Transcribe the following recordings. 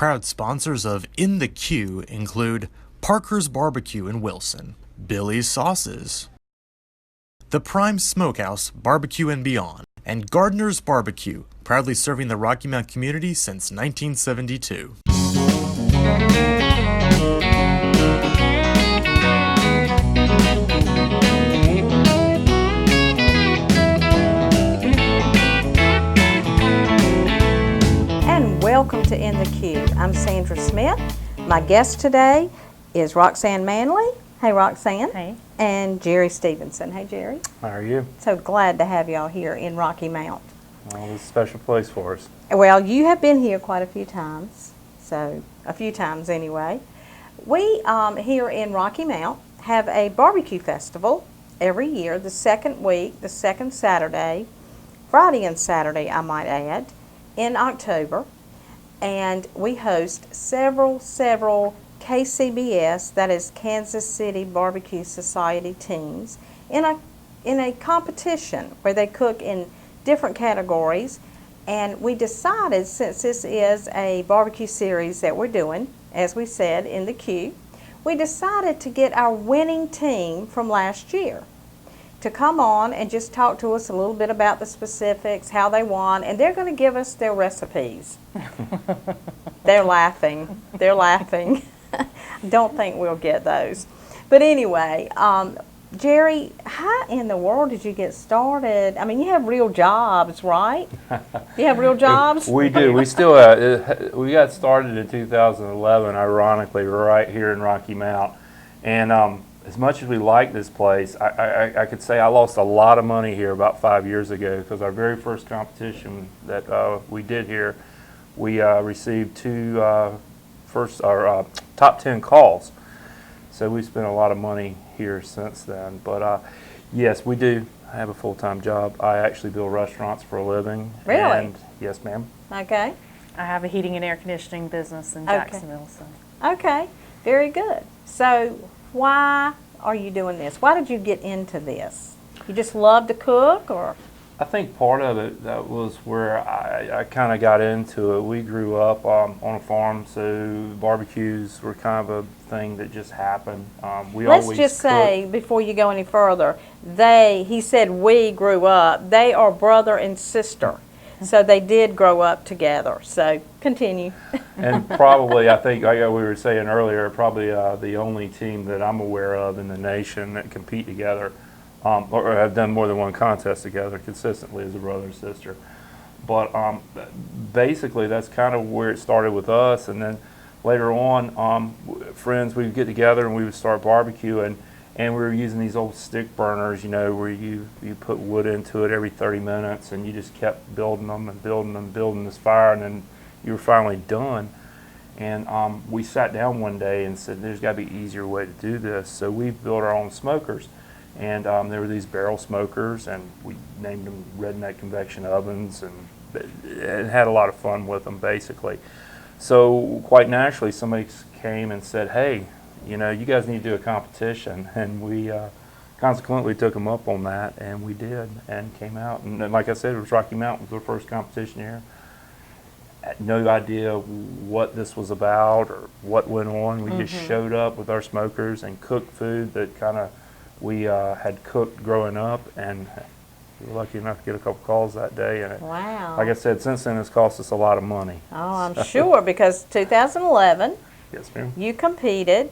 Proud sponsors of In the Queue include Parker's Barbecue in Wilson, Billy's Sauces, The Prime Smokehouse Barbecue and Beyond, and Gardner's Barbecue, proudly serving the Rocky Mount community since 1972. Welcome to In the Queue. I'm Sandra Smith. My guest today is Roxanne Manley. Hey, Roxanne. Hey. And Jerry Stephenson. Hey, Jerry. How are you? So glad to have y'all here in Rocky Mount. Well, it's a special place for us. Well, you have been here quite a few times, so a few times anyway. We here in Rocky Mount have a barbecue festival every year, the second week, the second Saturday, Friday and Saturday, I might add, in October. And we host several KCBS, that is Kansas City Barbecue Society teams, in a competition where they cook in different categories. And we decided, since this is a barbecue series that we're doing, as we said, in the queue, we decided to get our winning team from last year to come on and just talk to us a little bit about the specifics, how they won, and they're going to give us their recipes. They're laughing. They're laughing. Don't think we'll get those. But anyway, Jerry, how in the world did you get started? I mean, you have real jobs, right? You have real jobs? We do. We still we got started in 2011, ironically, right here in Rocky Mount. And as much as we like this place, I could say I lost a lot of money here about 5 years ago, because our very first competition that we did here, we received two top 10 calls. So we spent a lot of money here since then. But yes, we do have a full-time job. I actually build restaurants for a living. Really? And yes, ma'am. Okay. I have a heating and air conditioning business in Jacksonville. So. Okay. Very good. So why are you doing this? Why did you get into this? You just love to cook, or? I think part of it, that was where I kind of got into it. We grew up on a farm, so barbecues were kind of a thing that just happened. Let's just say, before you go any further, he said we grew up. They are brother and sister. So they did grow up together. So continue. And probably, I think, like we were saying earlier, probably the only team that I'm aware of in the nation that compete together, or have done more than one contest together consistently as a brother and sister. But basically, that's kind of where it started with us. And then later on, friends, we would get together and we would start barbecuing. And we were using these old stick burners, you know, where you put wood into it every 30 minutes, and you just kept building them and building them, building this fire, and then you were finally done. And we sat down one day and said, there's got to be an easier way to do this. So we built our own smokers. And there were these barrel smokers, and we named them Redneck Convection Ovens, and had a lot of fun with them, basically. So quite naturally, somebody came and said, hey, you know, you guys need to do a competition, and we consequently took them up on that, and we did, and came out. And like I said, it was Rocky Mountain was our first competition here. Had no idea what this was about or what went on. We just showed up with our smokers and cooked food that kind of we had cooked growing up, and we were lucky enough to get a couple calls that day. And Wow. Like I said, since then it's cost us a lot of money. Oh, I'm sure, because 2011, Yes, ma'am. you competed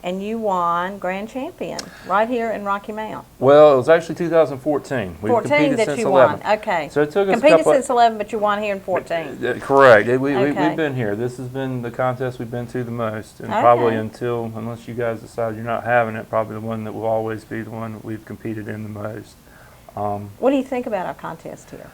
and you won Grand Champion right here in Rocky Mount. Well, it was actually 2014. We've 14 competed that since you 11. won. Okay. So it took us Competed a couple since 11, but you won here in 14. Correct. We've Okay. been here. This has been the contest we've been to the most, and Okay. probably unless you guys decide you're not having it, probably the one that will always be the one that we've competed in the most. What do you think about our contest here?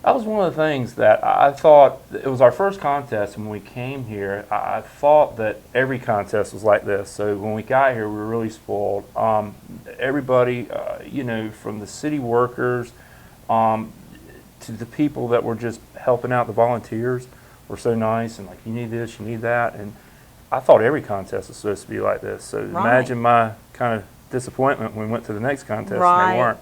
That was one of the things that I thought, it was our first contest, and when we came here, I thought that every contest was like this. So when we got here, we were really spoiled. Everybody, you know, from the city workers to the people that were just helping out, the volunteers, were so nice, and like, you need this, you need that. And I thought every contest was supposed to be like this. So imagine my kind of disappointment when we went to the next contest and they weren't.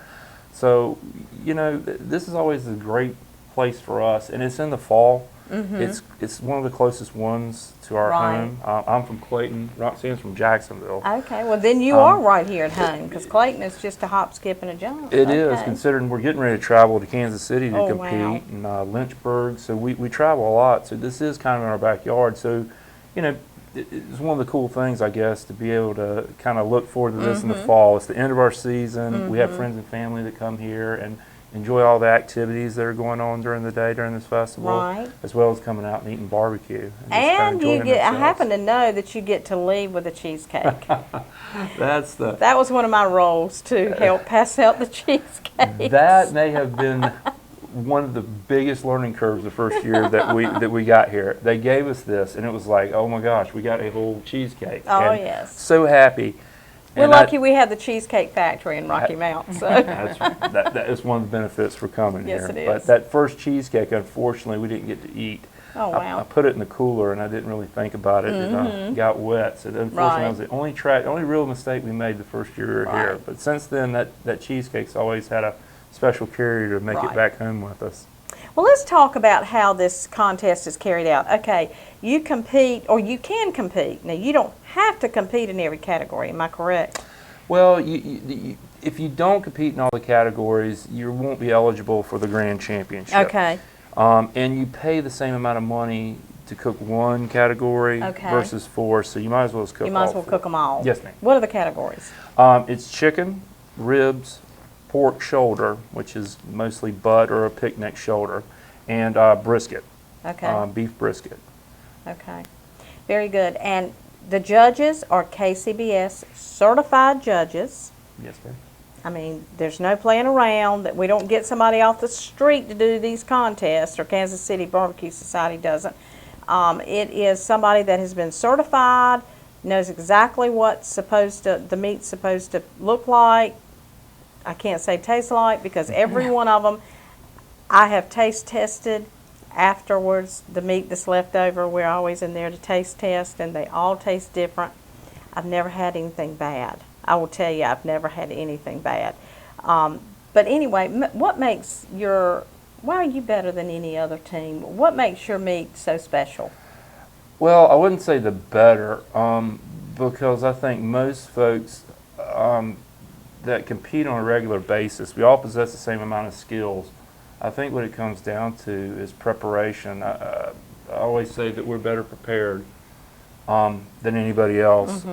So, you know, this is always a great place for us, and it's in the fall. It's one of the closest ones to our Right. home. I'm from Clayton. Roxanne's from Jacksonville. Okay, well then you are right here at home, because Clayton is just a hop, skip, and a jump. It is, Okay. considering we're getting ready to travel to Kansas City to Oh, compete, and Lynchburg, so we travel a lot, so this is kind of in our backyard, so, you know, it's one of the cool things, I guess, to be able to kind of look forward to this in the fall. It's the end of our season. We have friends and family that come here and enjoy all the activities that are going on during the day during this festival, Right. as well as coming out and eating barbecue. just kinda And you enjoying get, I themselves. happen to know that you get to leave with a cheesecake. That's the That was one of my roles, to help pass out the cheesecake. That may have been one of the biggest learning curves the first year that we got here. They gave us this, and it was like, oh my gosh, we got a whole cheesecake. Oh, And yes. so happy. We're And lucky we have the Cheesecake Factory in Rocky Mount, so. that is one of the benefits for coming Yes, here. it is. But that first cheesecake, unfortunately, we didn't get to eat. Oh, I wow. put it in the cooler, and I didn't really think about it. It got wet. So unfortunately, that was the only real mistake we made the first year we were here. Right. But since then, that cheesecake's always had a special carrier to make Right. it back home with us. Well, let's talk about how this contest is carried out. Okay, you compete, or you can compete. Now, you don't have to compete in every category, am I correct? Well, if you don't compete in all the categories, you won't be eligible for the grand championship. Okay, And you pay the same amount of money to cook one category Okay. versus four, so you might as well just cook you might as all well four. cook them all. Yes, ma'am. What are the categories? It's chicken, ribs, pork shoulder, which is mostly butt or a picnic shoulder, and brisket, Okay, beef brisket. okay. Very good. And the judges are KCBS certified judges. Yes, ma'am. I mean, there's no playing around, that we don't get somebody off the street to do these contests, or Kansas City Barbecue Society doesn't. It is somebody that has been certified, knows exactly what the meat's supposed to look like. I can't say taste like, because every one of them I have taste tested afterwards. The meat that's left over, we're always in there to taste test, and they all taste different. I've never had anything bad. I will tell you, I've never had anything bad. But anyway, why are you better than any other team? What makes your meat so special? Well, I wouldn't say the better, because I think most folks that compete on a regular basis, we all possess the same amount of skills. I think what it comes down to is preparation. I always say that we're better prepared than anybody else.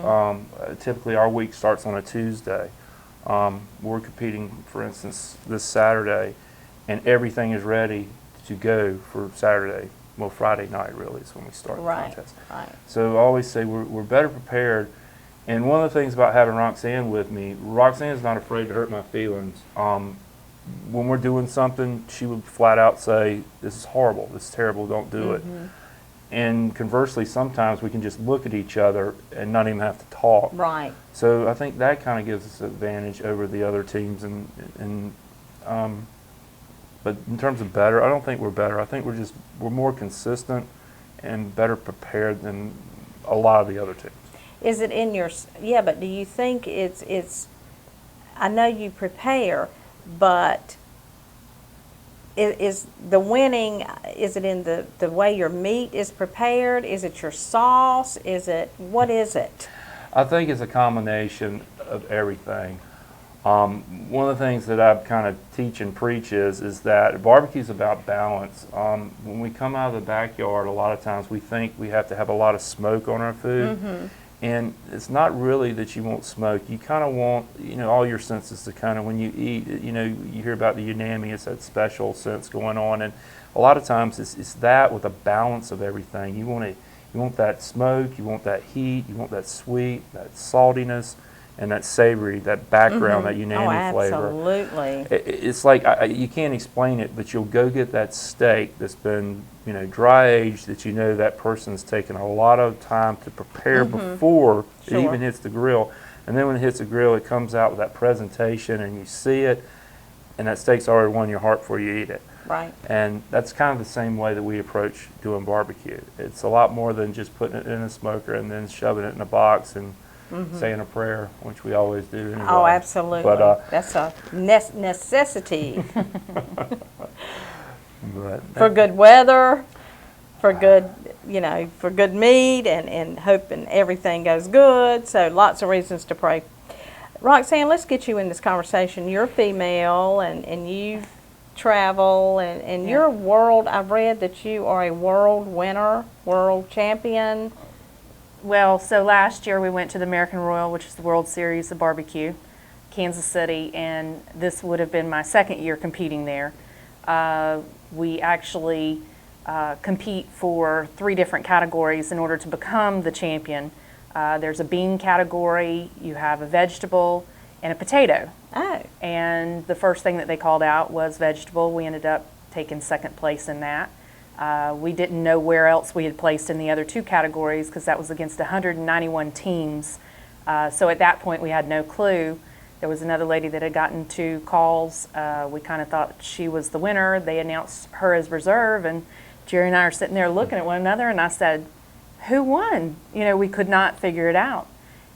Typically, our week starts on a Tuesday. We're competing, for instance, this Saturday, and everything is ready to go for Saturday. Well, Friday night really is when we start the contest. Right. So I always say we're better prepared. And one of the things about having Roxanne with me, Roxanne is not afraid to hurt my feelings. When we're doing something, she would flat out say, "This is horrible, this is terrible, don't do it." And conversely, sometimes we can just look at each other and not even have to talk. Right. So I think that kind of gives us an advantage over the other teams. But in terms of better, I don't think we're better. I think we're more consistent and better prepared than a lot of the other teams. Is it in your, yeah, but do you think it's, I know you prepare, but is the winning, is it in the way your meat is prepared? Is it your sauce? What is it? I think it's a combination of everything. One of the things that I kind of teach and preach is that barbecue's about balance. When we come out of the backyard, a lot of times we think we have to have a lot of smoke on our food. And it's not really that you want smoke. You kind of want, all your senses to kind of, when you eat, you hear about the umami, it's that special sense going on. And a lot of times it's that with a balance of everything. You want that smoke, you want that heat, you want that sweet, that saltiness, and that savory, that background, that umami flavor. Absolutely. It's like, you can't explain it, but you'll go get that steak that's been, dry aged, that that person's taken a lot of time to prepare before it even hits the grill. And then when it hits the grill, it comes out with that presentation, and you see it, and that steak's already won your heart before you eat it. Right. And that's kind of the same way that we approach doing barbecue. It's a lot more than just putting it in a smoker and then shoving it in a box and saying a prayer, which we always do anyway. Oh, absolutely. But, that's a necessity but for good weather. for good, for good meat and hoping everything goes good. So lots of reasons to pray. Roxanne, let's get you in this conversation. You're female and you travel and Yeah. your world, I've read that you are a world winner, world champion. Well, so last year we went to the American Royal, which is the World Series of Barbecue, Kansas City, and this would have been my second year competing there. We actually compete for 3 different categories in order to become the champion. There's a bean category, you have a vegetable, and a potato. Oh. And the first thing that they called out was vegetable. We ended up taking second place in that. We didn't know where else we had placed in the other 2 categories because that was against 191 teams. So at that point we had no clue. There was another lady that had gotten 2 calls. We kind of thought she was the winner. They announced her as reserve, and Jerry and I are sitting there looking at one another, and I said, who won? We could not figure it out.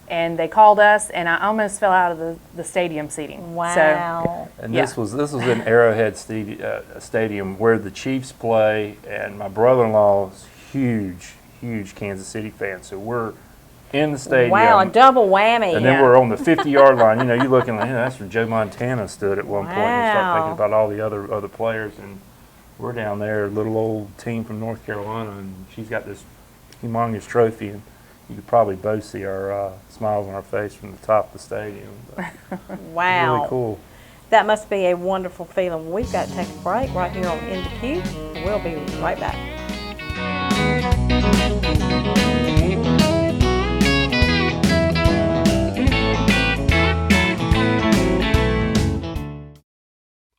And they called us, and I almost fell out of the stadium seating. Wow. And Yeah. this was in Arrowhead Stadium where the Chiefs play, and my brother-in-law is huge Kansas City fan. So we're in the stadium. Wow, a double whammy. And then we're on the 50-yard line. You're looking like, that's where Joe Montana stood at one point. You start Wow. thinking about all the other players, and we're down there, a little old team from North Carolina, and she's got this humongous trophy, and you could probably both see our smiles on our face from the top of the stadium. But Wow. really cool. That must be a wonderful feeling. We've got to take a break right here on In the Queue. We'll be right back.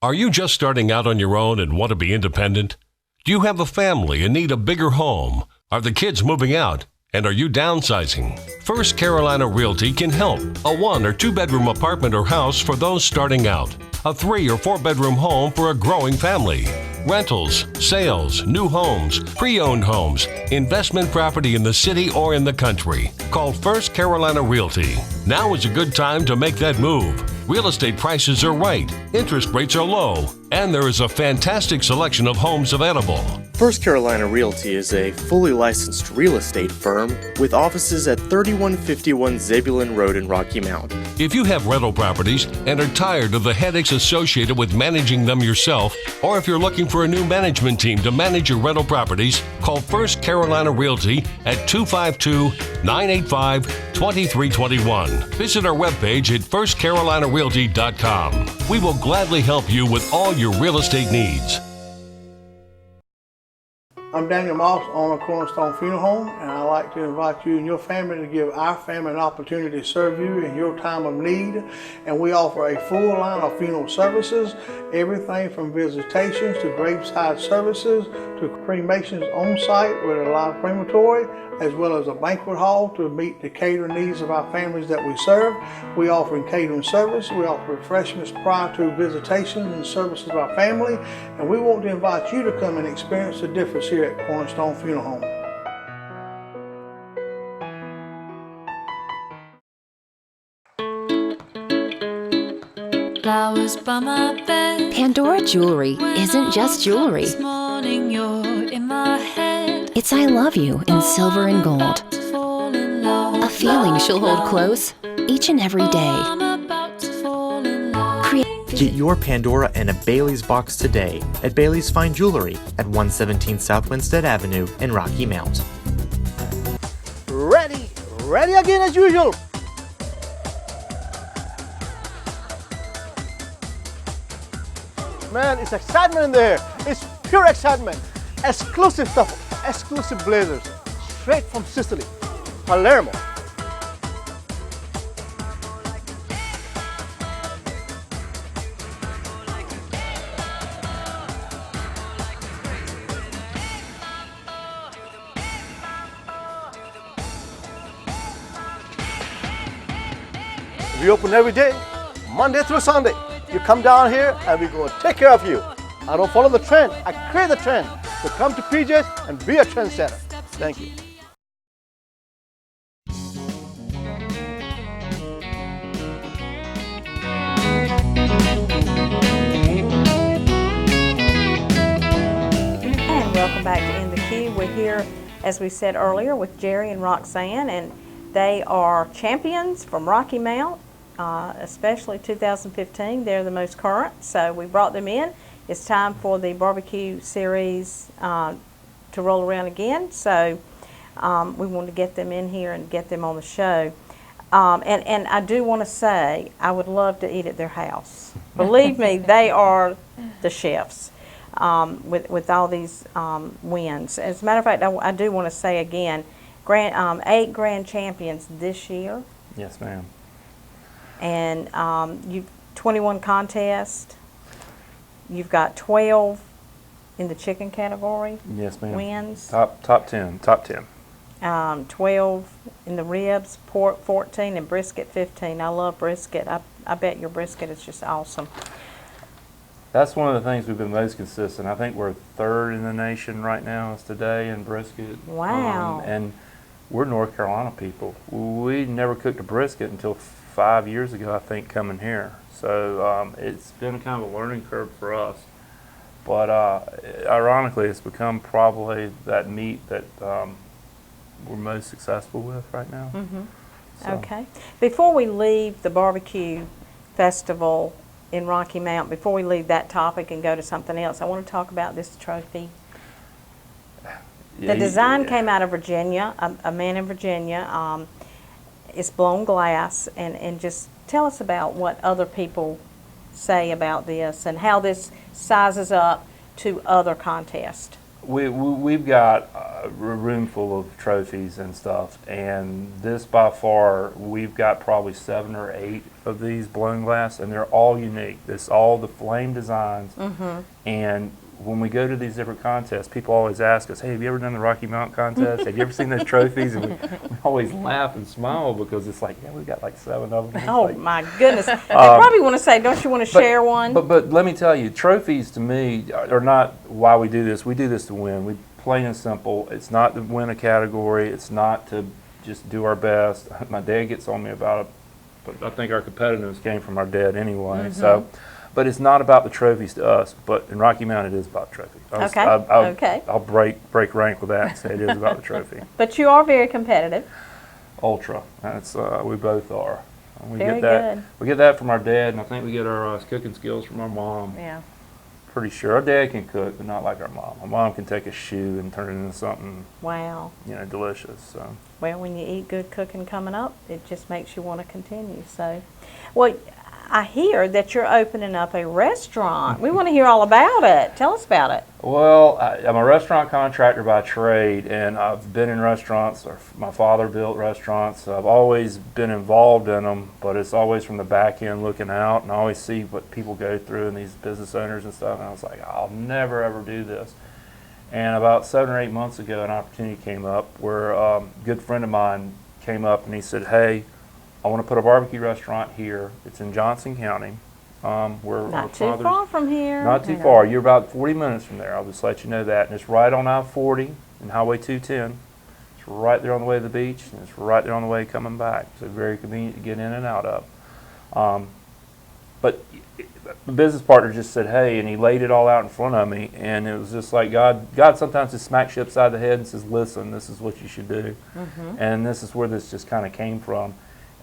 Are you just starting out on your own and want to be independent? Do you have a family and need a bigger home? Are the kids moving out? And are you downsizing? First Carolina Realty can help. A 1 or 2 bedroom apartment or house for those starting out. A 3 or 4 bedroom home for a growing family. Rentals, sales, new homes, pre-owned homes, investment property in the city or in the country. Call First Carolina Realty. Now is a good time to make that move. Real estate prices are right, interest rates are low, and there is a fantastic selection of homes available. First Carolina Realty is a fully licensed real estate firm with offices at 3151 ZEBULON Road in Rocky Mount. If you have rental properties and are tired of the headaches associated with managing them yourself, or if you're looking for a new management team to manage your rental properties, call First Carolina Realty at 252-985-2321. Visit our webpage at firstcarolinarealty.com. We will gladly help you with all your real estate needs. I'm Daniel Moss, owner of Cornerstone Funeral Home, and I'd like to invite you and your family to give our family an opportunity to serve you in your time of need. And we offer a full line of funeral services, everything from visitations to graveside services to cremations on site with a live crematory, as well as a banquet hall to meet the catering needs of our families that we serve. We offer catering service, we offer refreshments prior to visitations and services of our family, and we want to invite you to come and experience the difference here at Cornerstone Funeral Home. Flowers by my bed. Pandora jewelry isn't just jewelry. This morning you're in my head. It's I love you in silver and gold. To fall in love. A feeling she'll hold close each and every day. I'm about to fall in love. Get your Pandora and a Bailey's box today at Bailey's Fine Jewelry at 117 South Winstead Avenue in Rocky Mount. Ready again as usual. Man, it's excitement in there. It's pure excitement. Exclusive stuff, exclusive blazers, straight from Sicily, Palermo. We open every day, Monday through Sunday. You come down here and we're going to take care of you. I don't follow the trend, I create the trend. So come to PJ's and be a trendsetter. Thank you. And welcome back to In the Queue. Barbecue. We're here, as we said earlier, with Jerry and Roxanne, and they are champions from Rocky Mount, especially 2015. They're the most current, so we brought them in. It's time for the barbecue series to roll around again, so we wanted to get them in here and get them on the show. And I do want to say, I would love to eat at their house. Believe me, they are the chefs with all these wins. As a matter of fact, I do want to say again, 8 grand champions this year. Yes, ma'am. And you've 21 contests. You've got 12 in the chicken category. Yes, ma'am. Wins. Top 10. 12 in the ribs, pork 14, and brisket 15. I love brisket. I bet your brisket is just awesome. That's one of the things we've been most consistent. I think we're 3rd in the nation right now is today in brisket. Wow. And we're North Carolina people. We never cooked a brisket until 5 years ago, I think, coming here. So it's been kind of a learning curve for us. But ironically, it's become probably that meat that we're most successful with right now. Mm-hmm. So. Okay. Before we leave the barbecue festival in Rocky Mount, before we leave that topic and go to something else, I want to talk about this trophy. The design came out of Virginia, a man in Virginia. It's blown glass, and just tell us about what other people say about this and how this sizes up to other contests. We've got a room full of trophies and stuff, and this by far, we've got probably 7 or 8 of these blown glass, and they're all unique. This all the flame designs, and when we go to these different contests, people always ask us, hey, have you ever done the Rocky Mountain contest? Have you ever seen those trophies? And we always laugh and smile because it's like, yeah, we've got like 7 of them. It's Oh like, my goodness. They probably want to say, don't you want to share one? But let me tell you, trophies to me are not why we do this. We do this to win. We plain and simple. It's not to win a category. It's not to just do our best. My dad gets on me about it, but I think our competitiveness came from our dad anyway. So. But it's not about the trophies to us, but in Rocky Mount it is about the trophy. I'll break rank with that and say it is about the trophy. But you are very competitive. Ultra. That's we both are. We Very get that. good. We get that from our dad, and I think we get our cooking skills from our mom. Yeah. Pretty sure our dad can cook, but not like our mom. Our mom can take a shoe and turn it into something, Wow. delicious. So. Well, when you eat good cooking coming up, it just makes you want to continue. So, well, I hear that you're opening up a restaurant. We want to hear all about it. Tell us about it. Well, I'm a restaurant contractor by trade, and I've been in restaurants. My father built restaurants. I've always been involved in them, but it's always from the back end looking out, and I always see what people go through and these business owners and stuff, and I was like, I'll never ever do this. And about 7 or 8 months ago, an opportunity came up where a good friend of mine came up and he said, hey, I want to put a barbecue restaurant here. It's in Johnson County. Where Not too far from here. Not too far. You're about 40 minutes from there. I'll just let you know that. And it's right on I-40 and Highway 210. It's right there on the way to the beach, and it's right there on the way coming back. So very convenient to get in and out of. But the business partner just said, hey, and he laid it all out in front of me, and it was just like God sometimes just smacks you upside the head and says, listen, this is what you should do. And this is where this just kind of came from.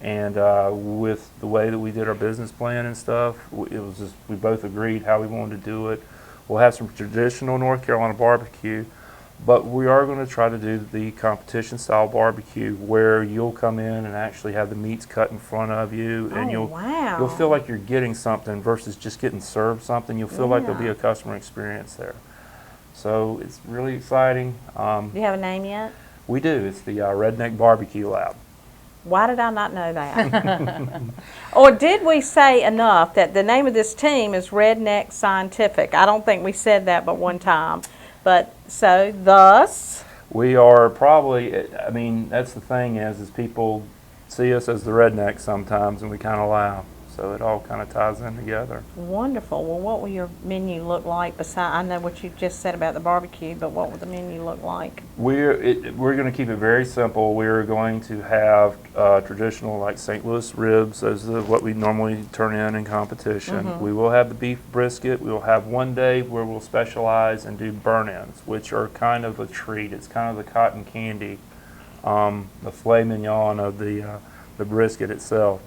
And with the way that we did our business plan and stuff, it was just, we both agreed how we wanted to do it. We'll have some traditional North Carolina barbecue, but we are going to try to do the competition style barbecue where you'll come in and actually have the meats cut in front of you, and you'll feel like you're getting something versus just getting served something. You'll feel like there'll be a customer experience there. So it's really exciting. Do you have a name yet? We do. It's the Redneck Barbecue Lab. Why did I not know that? Or did we say enough that the name of this team is Redneck Scientific? I don't think we said that but one time. But so thus? We are probably, I mean, that's the thing is people see us as the rednecks sometimes and we kind of laugh. So it all kind of ties in together. Wonderful. Well, what will your menu look like? I know what you just said about the barbecue, but what will the menu look like? We're going to keep it very simple. We're going to have traditional like St. Louis ribs. Those are what we normally turn in competition. We will have the beef brisket. We will have one day where we'll specialize and do burn-ins, which are kind of a treat. It's kind of the cotton candy, the filet mignon of the brisket itself.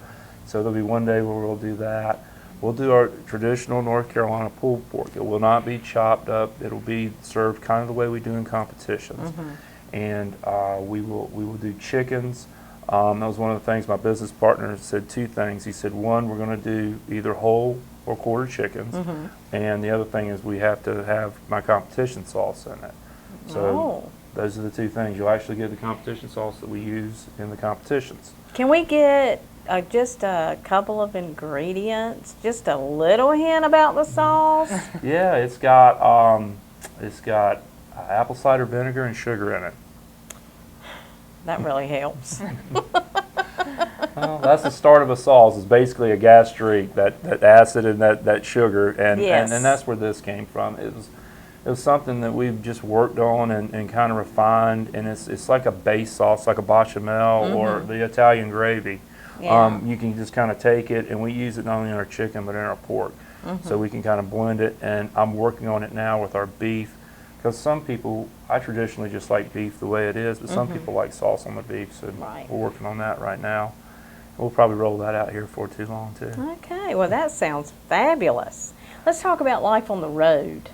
So there'll be one day where we'll do that. We'll do our traditional North Carolina pulled pork. It will not be chopped up. It'll be served kind of the way we do in competitions. And we will do chickens. That was one of the things my business partner said. Two things. He said, one, we're going to do either whole or quarter chickens. And the other thing is we have to have my competition sauce in it. So those are the two things. You'll actually get the competition sauce that we use in the competitions. Can we get just a couple of ingredients? Just a little hint about the sauce? Yeah, it's got apple cider vinegar and sugar in it. That really helps. Well, that's the start of a sauce. It's basically a gastrique, that acid and that sugar, and that's where this came from. It was something that we've just worked on and kind of refined, and it's like a base sauce, like a bechamel or the Italian gravy. Yeah. You can just kind of take it, and we use it not only in our chicken but in our pork. So we can kind of blend it, and I'm working on it now with our beef, because some people, I traditionally just like beef the way it is, but some people like sauce on the beef, so we're working on that right now. We'll probably roll that out here for too long too. Okay, well that sounds fabulous. Let's talk about life on the road.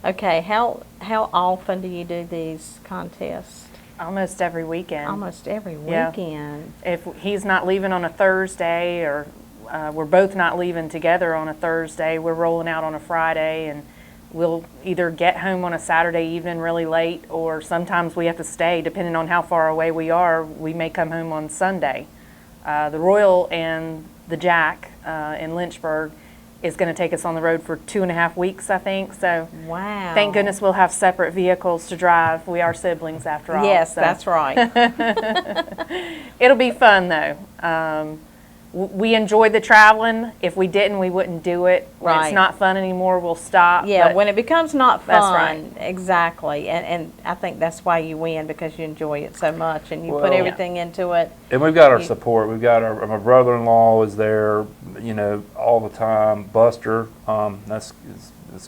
Okay, how often do you do these contests? Almost every weekend. Almost every Yeah. weekend. If he's not leaving on a Thursday, or we're both not leaving together on a Thursday, we're rolling out on a Friday, and we'll either get home on a Saturday evening really late, or sometimes we have to stay, depending on how far away we are. We may come home on Sunday. The Royal and the Jack in Lynchburg is going to take us on the road for 2.5 weeks, I think. So Wow. thank goodness we'll have separate vehicles to drive. We are siblings after all. Yes, so. that's right. It'll be fun though. We enjoyed the traveling. If we didn't, we wouldn't do it. When Right. it's not fun anymore, we'll stop. Yeah, but when it becomes not fun, That's right. exactly. And I think that's why you win, because you enjoy it so much and you put Well, everything into it. And we've got our support. We've got my brother-in-law is there, all the time. Buster, that's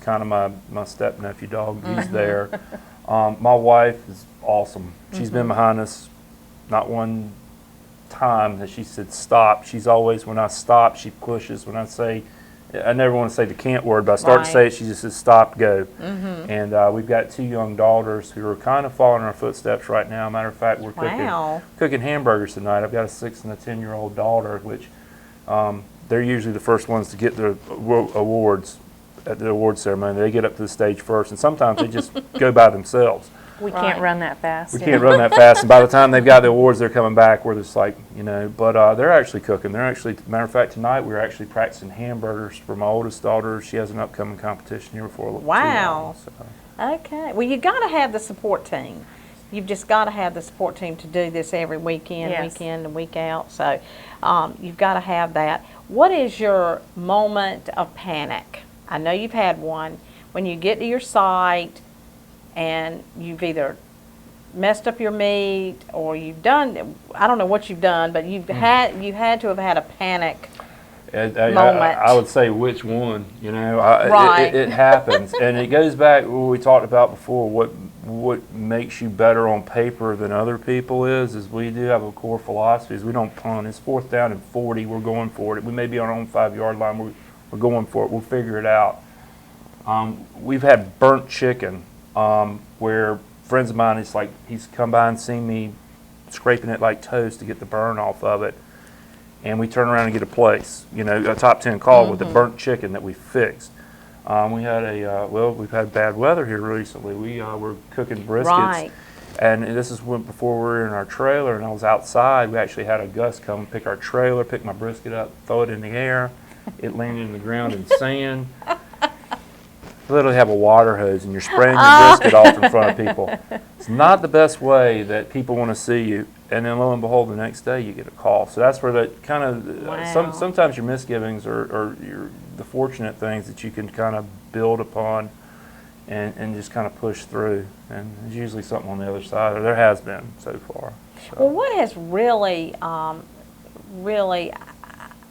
kind of my step-nephew dog. He's there. My wife is awesome. She's been behind us, not one time that she said stop. She's always, when I stop, she pushes. When I say, I never want to say the can't word, but I start to say it, she just says stop, go. And we've got 2 young daughters who are kind of following in our footsteps right now. Matter of fact, we're cooking hamburgers tonight. I've got a 6 and a 10-year-old daughter, which they're usually the first ones to get their awards at the award ceremony. They get up to the stage first, and sometimes they just go by themselves. We can't run that fast. We can't run that fast, and by the time they've got the awards, they're coming back. We're just like, but they're actually cooking. They're actually, matter of fact, tonight we're actually practicing hamburgers for my oldest daughter. She has an upcoming competition here before. Wow. So. Okay. Well, you got to have the support team. You've just got to have the support team to do this every weekend, Yes. week in and week out. So you've got to have that. What is your moment of panic? I know you've had one. When you get to your site and you've either messed up your meat or you've done, I don't know what you've done, but you had to have had a panic moment. I would say which one, Right. it happens. And it goes back to what we talked about before, what makes you better on paper than other people is we do have a core philosophy is we don't punt. It's 4th down and 40, we're going for it. We may be on our own 5-yard line, we're going for it, we'll figure it out. We've had burnt chicken where friends of mine, he's come by and seen me scraping it like toast to get the burn off of it. And we turn around and get a place, a top 10 call with the burnt chicken that we fixed. We had we've had bad weather here recently. We were cooking briskets. Right. And this is before we were in our trailer, and I was outside. We actually had a gust come pick our trailer, pick my brisket up, throw it in the air. It landed in the ground in sand. literally have a water hose and you're spraying your brisket off in front of people. It's not the best way that people want to see you. And then lo and behold, the next day you get a call. So that's where that kind of, Wow. sometimes your misgivings are the fortunate things that you can kind of build upon and just kind of push through. And there's usually something on the other side, or there has been so far. So. Well, what has really, really,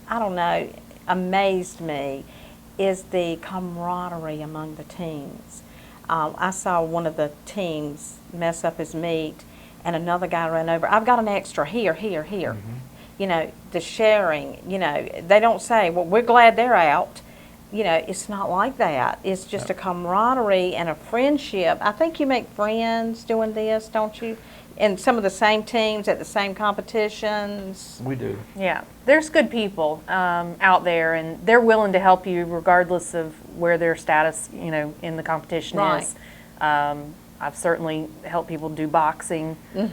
I don't know, amazed me is the camaraderie among the teams. I saw one of the teams mess up his meat, and another guy ran over. I've got an extra here, here, here. Mm-hmm. You know, the sharing. You know, they don't say, "Well, we're glad they're out." You know, it's not like that. It's just a camaraderie and a friendship. I think you make friends doing this, don't you? And some of the same teams at the same competitions. We do. Yeah, there's good people out there, and they're willing to help you regardless of where their status, you know, in the competition Right. is. I've certainly helped people do boxing. My Right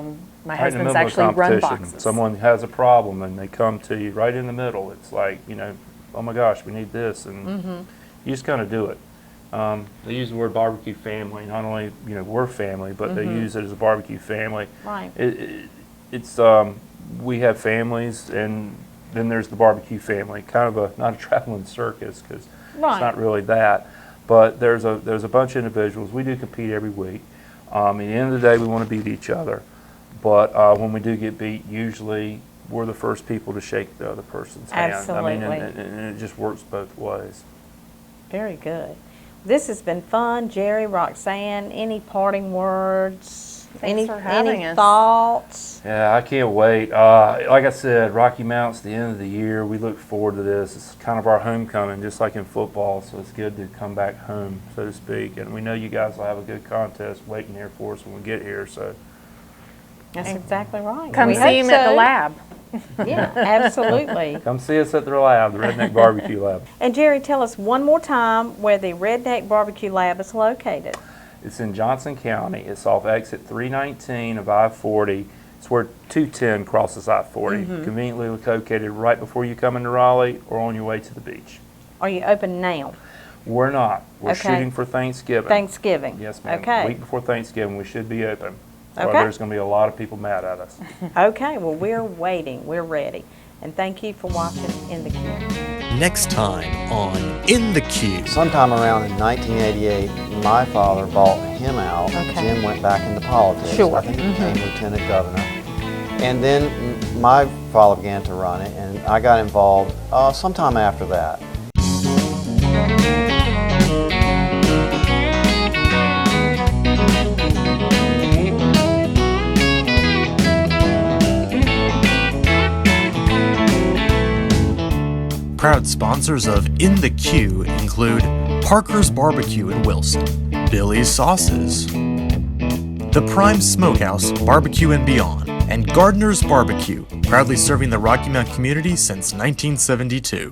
in the husband's middle of actually run competition, boxes. someone has a problem and they come to you right in the middle. It's like, you know, oh my gosh, we need this, and you just kind of do it. They use the word barbecue family. Not only, you know, we're family, but they use it as a barbecue family. Right. It's we have families, and then there's the barbecue family. Kind of not a traveling circus, because Right. it's not really that. But there's a bunch of individuals. We do compete every week. At the end of the day, we want to beat each other. But when we do get beat, usually we're the first people to shake the other person's hand. I mean, Absolutely. and it just works both ways. Very good. This has been fun. Jerry, Roxanne, any parting words? Thanks for having any us. thoughts? Yeah, I can't wait. Like I said, Rocky Mountain's the end of the year. We look forward to this. It's kind of our homecoming, just like in football, so it's good to come back home, so to speak. And we know you guys will have a good contest waiting here for us when we get here. So That's exactly right. Come We see hope him at the so. lab. Yeah, absolutely. come see us at the lab, the Redneck Barbecue Lab. And Jerry, tell us one more time where the Redneck Barbecue Lab is located. It's in Johnson County. It's off exit 319 of I-40. It's where 210 crosses I-40. Conveniently located right before you come into Raleigh or on your way to the beach. Are you open now? We're not. We're Okay. shooting for Thanksgiving. Thanksgiving? Yes, ma'am. Okay. Week before Thanksgiving, we should be open. Or Okay. there's going to be a lot of people mad at us. Okay, well, we're waiting. We're ready. And thank you for watching In the Queue. Next time on In the Queue. Sometime around in 1988, my father bought him out. Okay. Jim went back into politics. Sure. I think he became lieutenant governor. And then my father began to run it, and I got involved sometime after that. Proud sponsors of In the Queue include Parker's Barbecue in Wilson, Billy's Sauces, The Prime Smokehouse Barbecue and Beyond, and Gardner's Barbecue, proudly serving the Rocky Mount community since 1972.